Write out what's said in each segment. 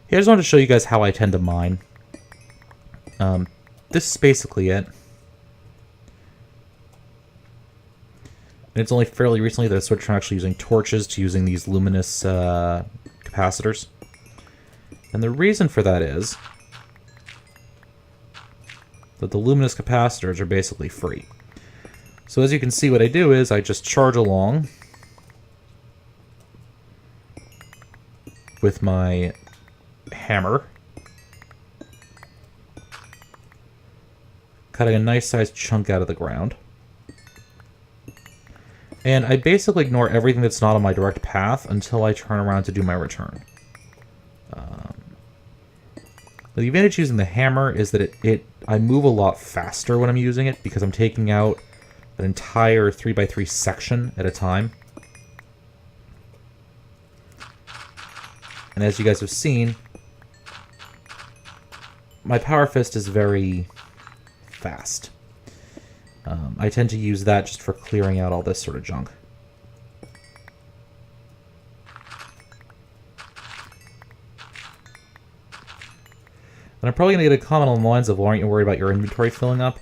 Here, I just wanted to show you guys how I tend to mine. This is basically it. And it's only fairly recently that I switched from actually using torches to using these luminous capacitors. And the reason for that is that the luminous capacitors are basically free. So as you can see, what I do is I just charge along with my hammer, cutting a nice sized chunk out of the ground. And I basically ignore everything that's not on my direct path until I turn around to do my return. The advantage using the hammer is that I move a lot faster when I'm using it because I'm taking out an entire 3x3 section at a time. And as you guys have seen, my power fist is very fast. I tend to use that just for clearing out all this sort of junk. And I'm probably going to get a comment on the lines of, well, aren't you worried about your inventory filling up?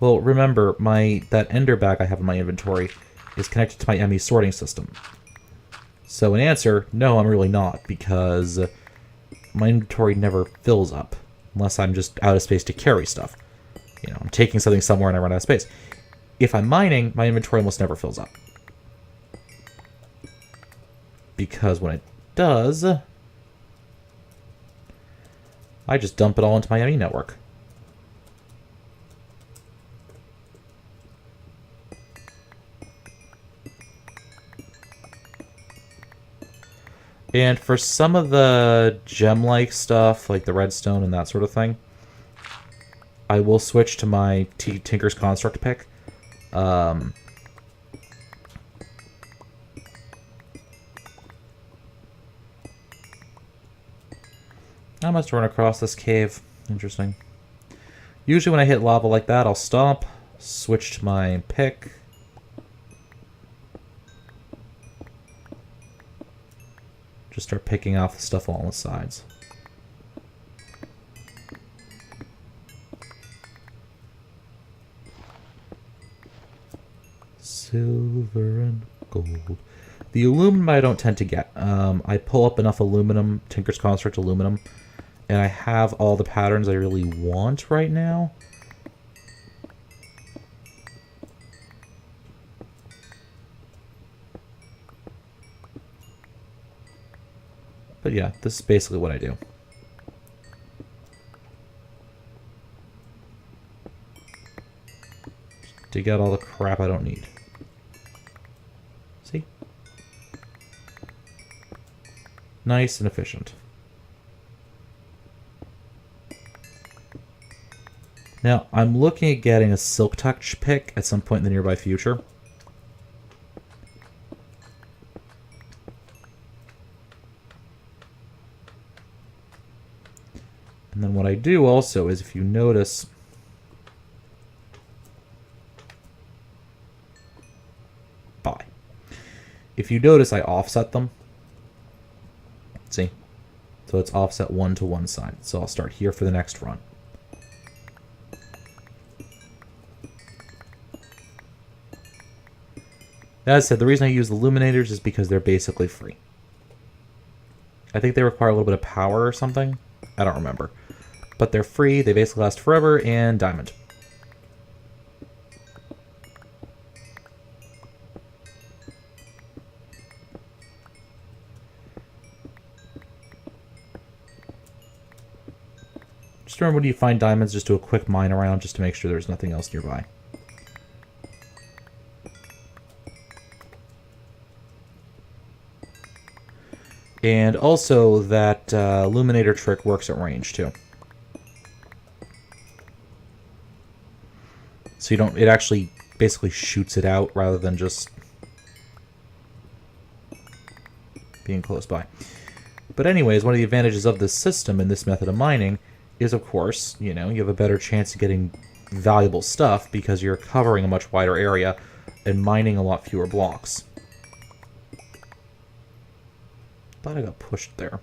Well, remember, that ender bag I have in my inventory is connected to my ME sorting system. So in answer, no, I'm really not, because my inventory never fills up, unless I'm just out of space to carry stuff. You know, I'm taking something somewhere and I run out of space. If I'm mining, my inventory almost never fills up. Because when it does, I just dump it all into my ME network. And for some of the gem-like stuff, like the redstone and that sort of thing, I will switch to my Tinker's Construct pick. I must run across this cave. Interesting. Usually when I hit lava like that, I'll stop, switch to my pick. Just start picking off the stuff along the sides. Silver and gold. The aluminum I don't tend to get. I pull up enough aluminum, Tinker's Construct aluminum, and I have all the patterns I really want right now. But yeah, this is basically what I do. Just dig out all the crap I don't need. See? Nice and efficient. Now, I'm looking at getting a Silk Touch pick at some point in the nearby future. And then what I do also is, if you notice, if you notice, I offset them. See? So it's offset one to one side. So I'll start here for the next run. As I said, the reason I use the illuminators is because they're basically free. I think they require a little bit of power or something. I don't remember. But they're free, they basically last forever, and diamond. Just remember, when you find diamonds, just do a quick mine around just to make sure there's nothing else nearby. And also, that illuminator trick works at range, too. So you don't, it actually basically shoots it out rather than just being close by. But anyways, one of the advantages of this system and this method of mining is, of course, you know, you have a better chance of getting valuable stuff because you're covering a much wider area and mining a lot fewer blocks. Thought I got pushed there.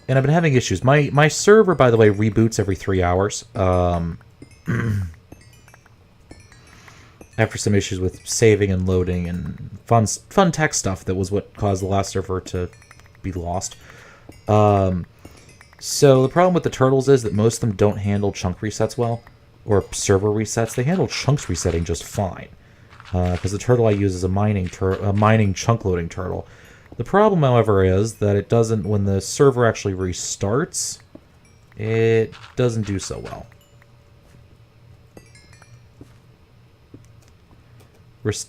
And I've been having issues. My server, by the way, reboots every 3 hours. After some issues with saving and loading and fun tech stuff that was what caused the last server to be lost. So the problem with the turtles is that most of them don't handle chunk resets well, or server resets. They handle chunks resetting just fine, because the turtle I use is a mining chunk loading turtle. The problem, however, is that it doesn't, when the server actually restarts, it doesn't do so well.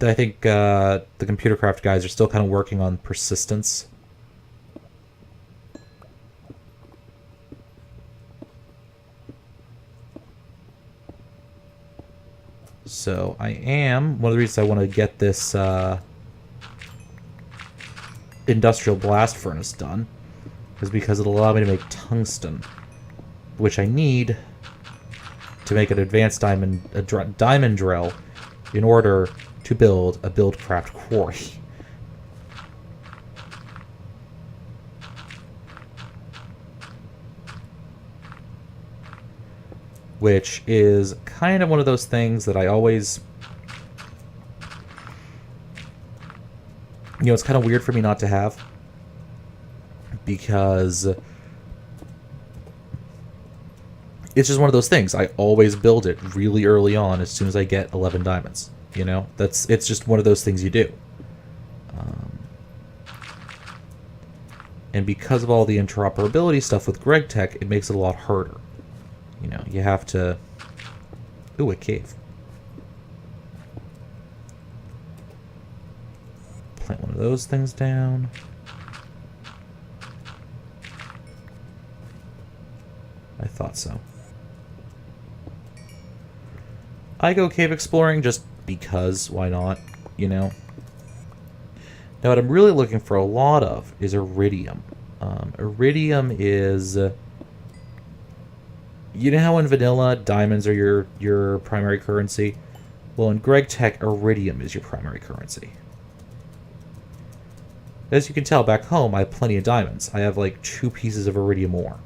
I think the computer craft guys are still kind of working on persistence. So one of the reasons I want to get this industrial blast furnace done is because it'll allow me to make tungsten, which I need to make an advanced diamond drill in order to build a buildcraft quarry. Which is kind of one of those things that I always... You know, it's kind of weird for me not to have. Because... It's just one of those things. I always build it really early on as soon as I get 11 diamonds. You know? It's just one of those things you do. And because of all the interoperability stuff with GregTech, it makes it a lot harder. You know, you have to... Ooh, a cave. Plant one of those things down. I thought so. I go cave exploring just because, why not, you know? Now what I'm really looking for a lot of is Iridium. Iridium is... You know how in vanilla, diamonds are your primary currency? Well, in GregTech, Iridium is your primary currency. As you can tell, back home, I have plenty of diamonds. I have, like, 2 pieces of Iridium ore.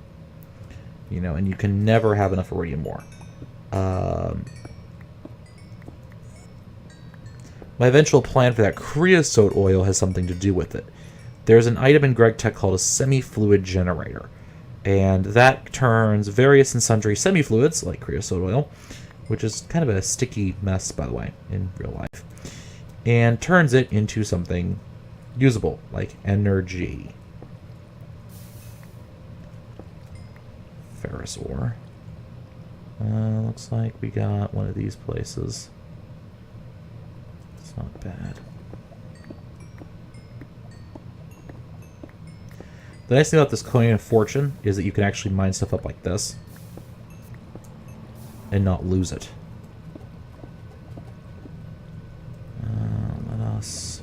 You know, and you can never have enough Iridium ore. My eventual plan for that creosote oil has something to do with it. There's an item in GregTech called a semi-fluid generator. And that turns various and sundry semi-fluids, like creosote oil, which is kind of a sticky mess, by the way, in real life, and turns it into something usable, like energy. Ferrous ore. Looks like we got one of these places. It's not bad. The nice thing about this coin of fortune is that you can actually mine stuff up like this and not lose it. Let us...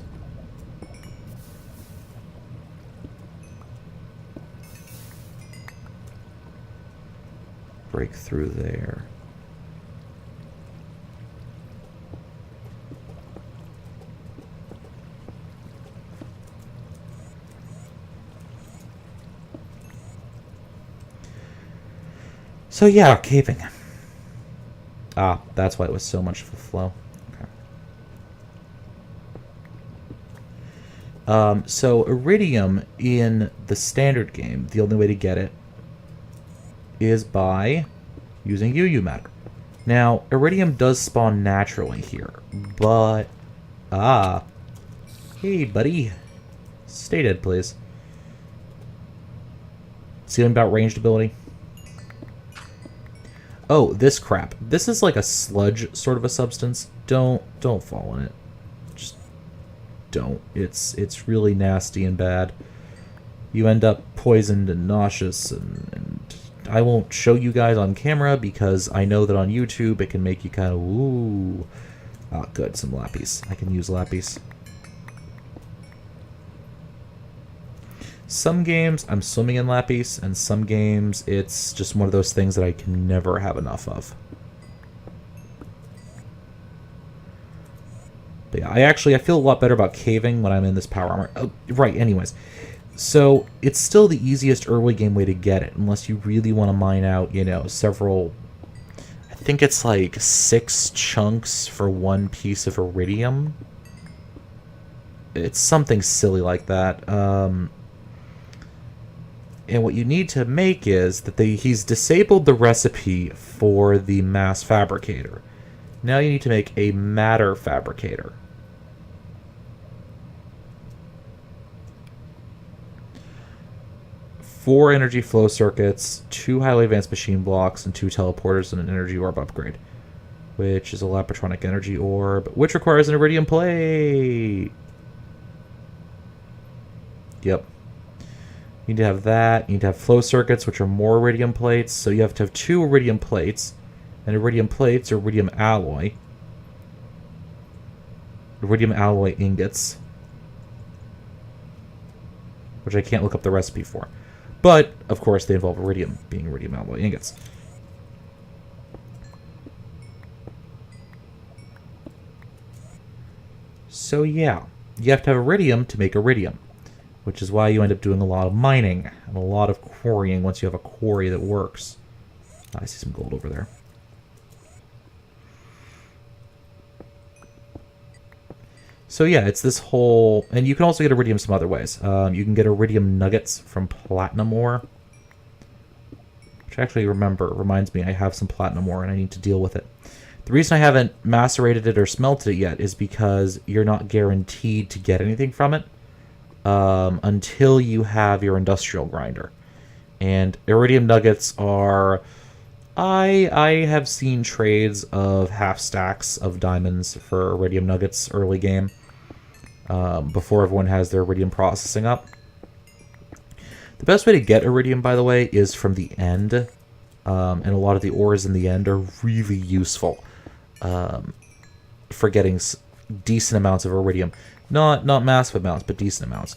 break through there. So yeah, caving. Ah, that's why it was so much of a flow. Okay. So Iridium in the standard game, the only way to get it is by using UU matter. Now, Iridium does spawn naturally here, but... Ah. Hey, buddy. Stay dead, please. See something about ranged ability? Oh, this crap. This is like a sludge sort of a substance. Don't fall in it. Just don't. It's really nasty and bad. You end up poisoned and nauseous, and I won't show you guys on camera because I know that on YouTube it can make you kind of, ooh. Ah, good, some lapis. I can use lapis. Some games I'm swimming in lapis, and some games it's just one of those things that I can never have enough of. But yeah, I feel a lot better about caving when I'm in this power armor. Oh, right, anyways. So it's still the easiest early game way to get it, unless you really want to mine out, you know, several... I think it's like 6 chunks for 1 piece of iridium. It's something silly like that. And what you need to make is that he's disabled the recipe for the mass fabricator. Now you need to make a matter fabricator. Four energy flow circuits, 2 highly advanced machine blocks, and 2 teleporters and an energy orb upgrade. Which is a Lapatronic energy orb, which requires an iridium plate. Yep. You need to have that. You need to have flow circuits, which are more iridium plates. So you have to have 2 iridium plates. And iridium plates are iridium alloy. Iridium alloy ingots. Which I can't look up the recipe for. But, of course, they involve iridium, being iridium alloy ingots. So yeah, you have to have iridium to make iridium. Which is why you end up doing a lot of mining and a lot of quarrying once you have a quarry that works. I see some gold over there. So yeah, it's this whole... And you can also get iridium some other ways. You can get iridium nuggets from platinum ore. Which actually reminds me I have some platinum ore and I need to deal with it. The reason I haven't macerated it or smelted it yet is because you're not guaranteed to get anything from it. Until you have your industrial grinder. And iridium nuggets are... I have seen trades of half stacks of diamonds for iridium nuggets early game. Before everyone has their iridium processing up. The best way to get iridium, by the way, is from the end. And a lot of the ores in the end are really useful for getting decent amounts of iridium. Not massive amounts, but decent amounts.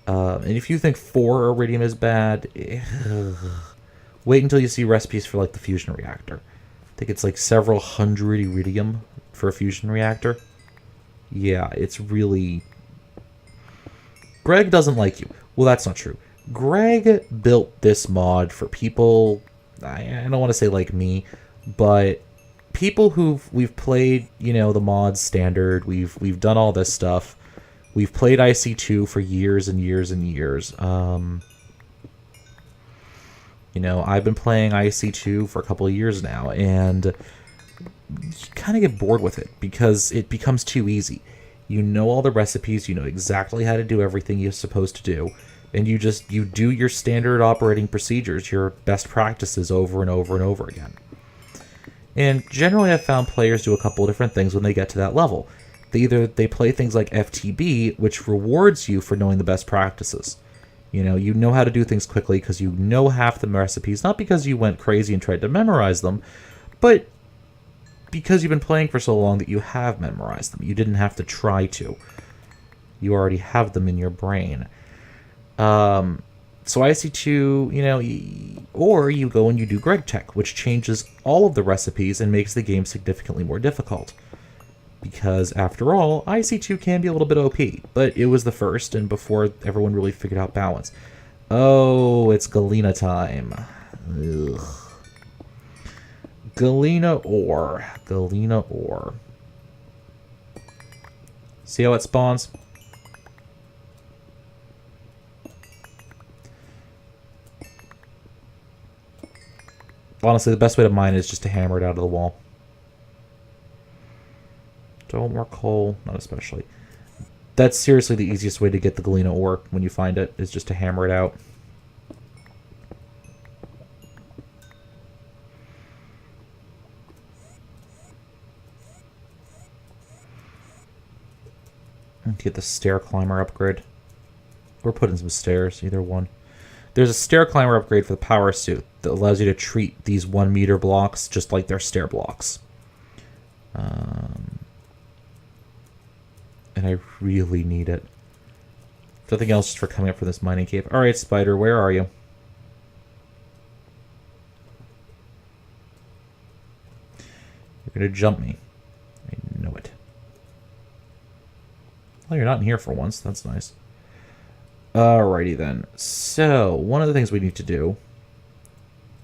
And if you think 4 iridium is bad, wait until you see recipes for like the fusion reactor. I think it's like several hundred iridium for a fusion reactor. Yeah, it's really... Greg doesn't like you. Well, that's not true. Greg built this mod for people, I don't want to say like me, but people we've played, you know, the mods standard, we've done all this stuff. We've played IC2 for years and years and years. You know, I've been playing IC2 for a couple of years now, and you kind of get bored with it because it becomes too easy. You know all the recipes, you know exactly how to do everything you're supposed to do, and you do your standard operating procedures, your best practices over and over and over again. And generally I've found players do a couple of different things when they get to that level. They play things like FTB, which rewards you for knowing the best practices. You know how to do things quickly because you know half the recipes, not because you went crazy and tried to memorize them, but because you've been playing for so long that you have memorized them. You didn't have to try to. You already have them in your brain. So IC2, you know, or you go and you do Greg Tech, which changes all of the recipes and makes the game significantly more difficult. Because, after all, IC2 can be a little bit OP, but it was the first, and before everyone really figured out balance. Oh, it's Galena time. Ugh. Galena ore. Galena ore. See how it spawns? Honestly, the best way to mine is just to hammer it out of the wall. Don't more coal, not especially. That's seriously the easiest way to get the Galena ore when you find it, is just to hammer it out. Get the stair climber upgrade. Or put in some stairs, either one. There's a stair climber upgrade for the power suit that allows you to treat these 1 meter blocks just like they're stair blocks. And I really need it. If nothing else, just for coming up for this mining cave. Alright, Spider, where are you? You're gonna jump me. I know it. Well, you're not in here for once. That's nice. Alrighty then. So, one of the things we need to do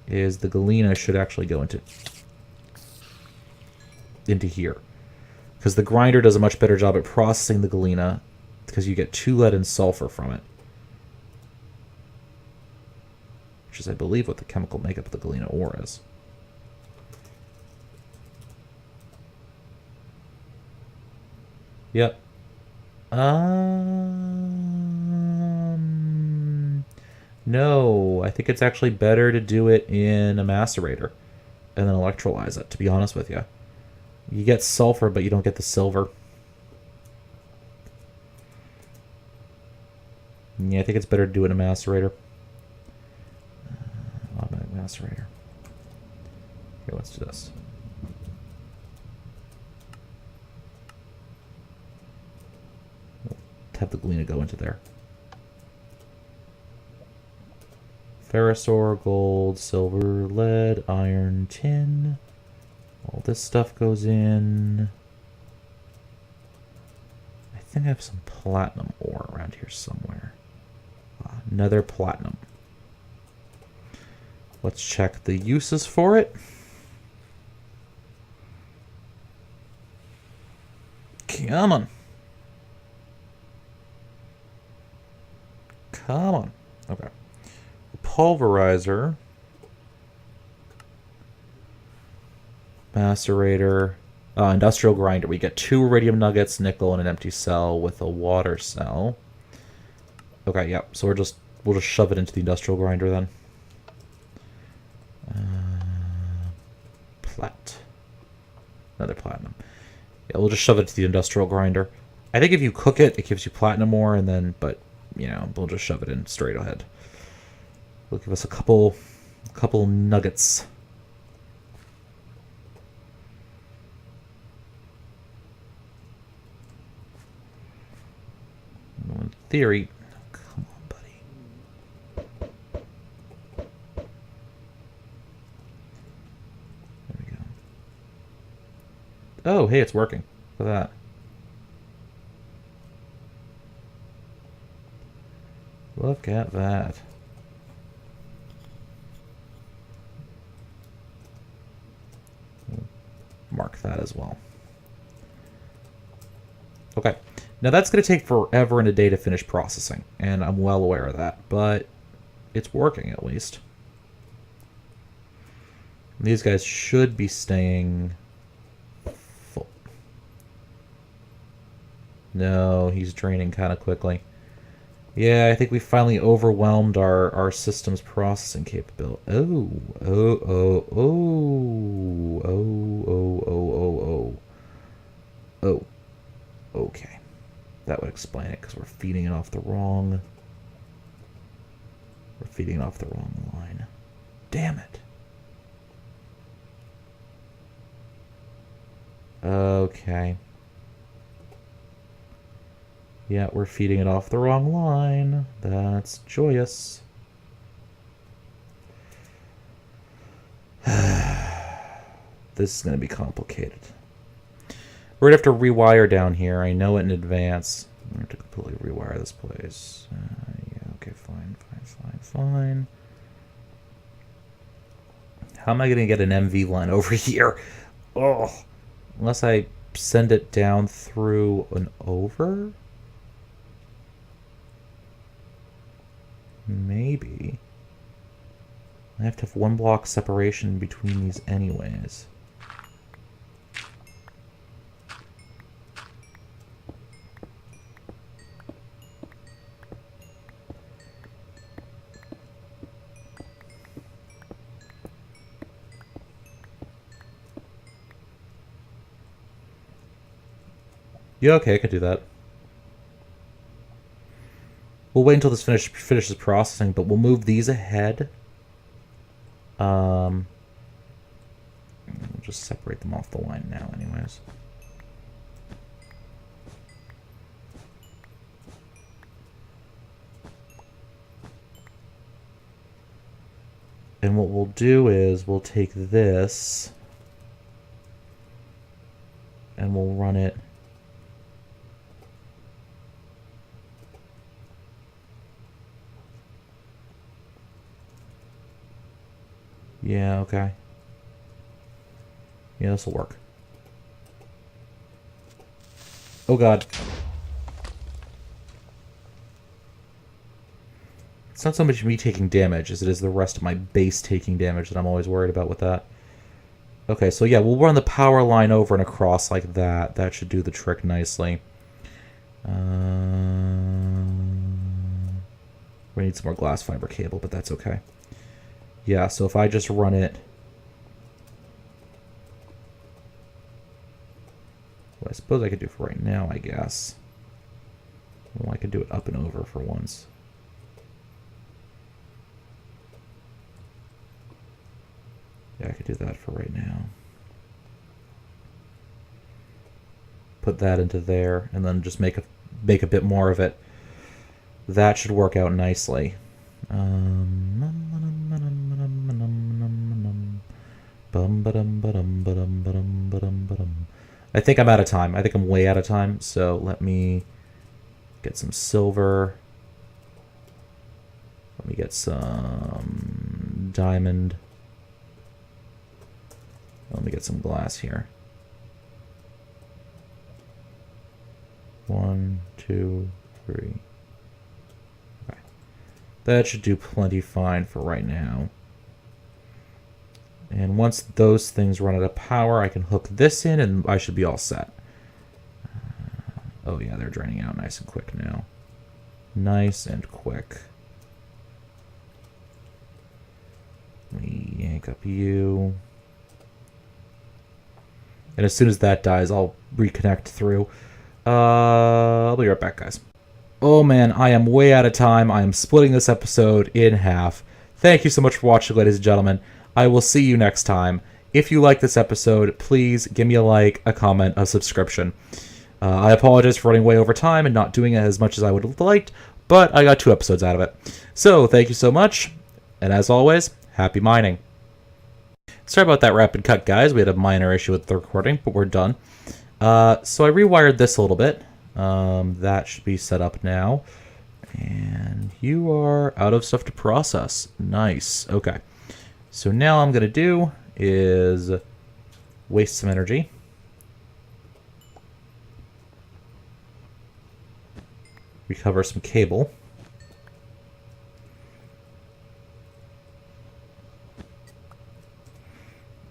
is the Galena should actually go into here. Because the grinder does a much better job at processing the Galena, because you get 2 lead and sulfur from it. Which is, I believe, what the chemical makeup of the Galena ore is. Yep. No, I think it's actually better to do it in a macerator and then electrolyze it, to be honest with you. You get sulfur, but you don't get the silver. Yeah, I think it's better to do it in a macerator. Automatic macerator. Here, let's do this. Have the Galena go into there. Ferrous ore, gold, silver, lead, iron, tin. All this stuff goes in. I think I have some platinum ore around here somewhere. Another platinum. Let's check the uses for it. Come on. Come on. Okay. Pulverizer. Macerator. Industrial grinder. We get 2 iridium nuggets, nickel, and an empty cell with a water cell. Okay, yeah. So we'll just shove it into the industrial grinder then. Plat. Another platinum. Yeah, we'll just shove it to the industrial grinder. I think if you cook it, it gives you platinum ore, and then, but you know, we'll just shove it in straight ahead. It'll give us a couple nuggets. In theory, come on, buddy. There we go. Oh, hey, it's working. Look at that. Look at that. Mark that as well. Okay. Now that's going to take forever and a day to finish processing, and I'm well aware of that, but it's working at least. And these guys should be staying full. No, he's draining kind of quickly. Yeah, I think we finally overwhelmed our system's processing capability. Oh, okay. That would explain it, because we're feeding it off the wrong... We're feeding it off the wrong line. Damn it. Okay. Yeah, we're feeding it off the wrong line. That's joyous. This is going to be complicated. We're going to have to rewire down here. I know it in advance. We have to completely rewire this place. Yeah, okay, fine. How am I going to get an MV line over here? Oh, unless I send it down through an over? Maybe. I have to have 1 block separation between these anyways. Yeah, okay, I could do that. We'll wait until this finishes processing, but we'll move these ahead. We'll just separate them off the line now anyways. And what we'll do is we'll take this and we'll run it Yeah, okay. Yeah, this'll work. Oh god. It's not so much me taking damage as it is the rest of my base taking damage that I'm always worried about with that. Okay, so yeah, we'll run the power line over and across like that. That should do the trick nicely. We need some more glass fiber cable, but that's okay. Yeah, so if I just run it... What I suppose I could do for right now, I guess. Well, I could do it up and over for once. Yeah, I could do that for right now. Put that into there, and then just make a bit more of it. That should work out nicely. I think I'm out of time. I think I'm way out of time, so let me get some silver. Let me get some diamond. Let me get some glass here. 1, 2, 3. Okay. That should do plenty fine for right now. And once those things run out of power, I can hook this in and I should be all set. Oh yeah, they're draining out nice and quick now. Nice and quick. Let me yank up you. And as soon as that dies, I'll reconnect through. I'll be right back, guys. Oh man, I am way out of time. I am splitting this episode in half. Thank you so much for watching, ladies and gentlemen. I will see you next time. If you like this episode, please give me a like, a comment, a subscription. I apologize for running way over time and not doing it as much as I would have liked, but I got 2 episodes out of it. So, thank you so much, and as always, happy mining. Sorry about that rapid cut, guys. We had a minor issue with the recording, but we're done. So I rewired this a little bit. That should be set up now. And you are out of stuff to process. Nice. Okay. So now all I'm going to do is waste some energy. Recover some cable.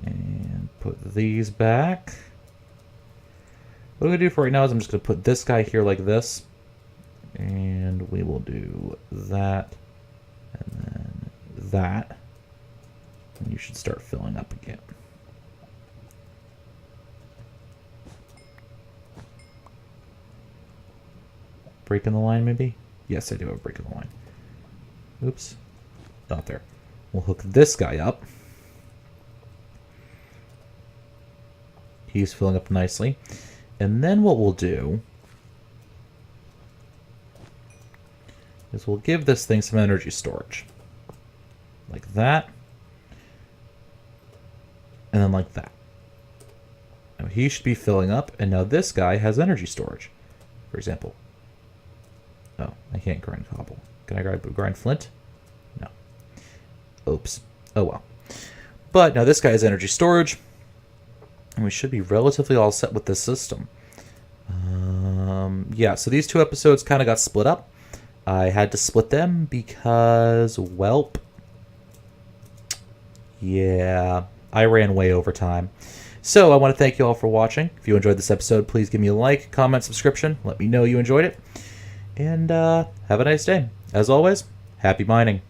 And put these back. What I'm going to do for right now is I'm just going to put this guy here like this. And we will do that. And then that. And you should start filling up again. Break in the line, maybe? Yes, I do have a break in the line. Oops. Not there. We'll hook this guy up. He's filling up nicely. And then what we'll do is we'll give this thing some energy storage. Like that. And then like that. Now he should be filling up, and now this guy has energy storage. For example. Oh, I can't grind cobble. Can I grind flint? No. Oops. Oh well. But now this guy has energy storage. And we should be relatively all set with this system. Yeah, so these 2 episodes kind of got split up. I had to split them because, welp, yeah, I ran way over time. So I want to thank you all for watching. If you enjoyed this episode, please give me a like, comment, subscription. Let me know you enjoyed it. And have a nice day. As always, happy mining.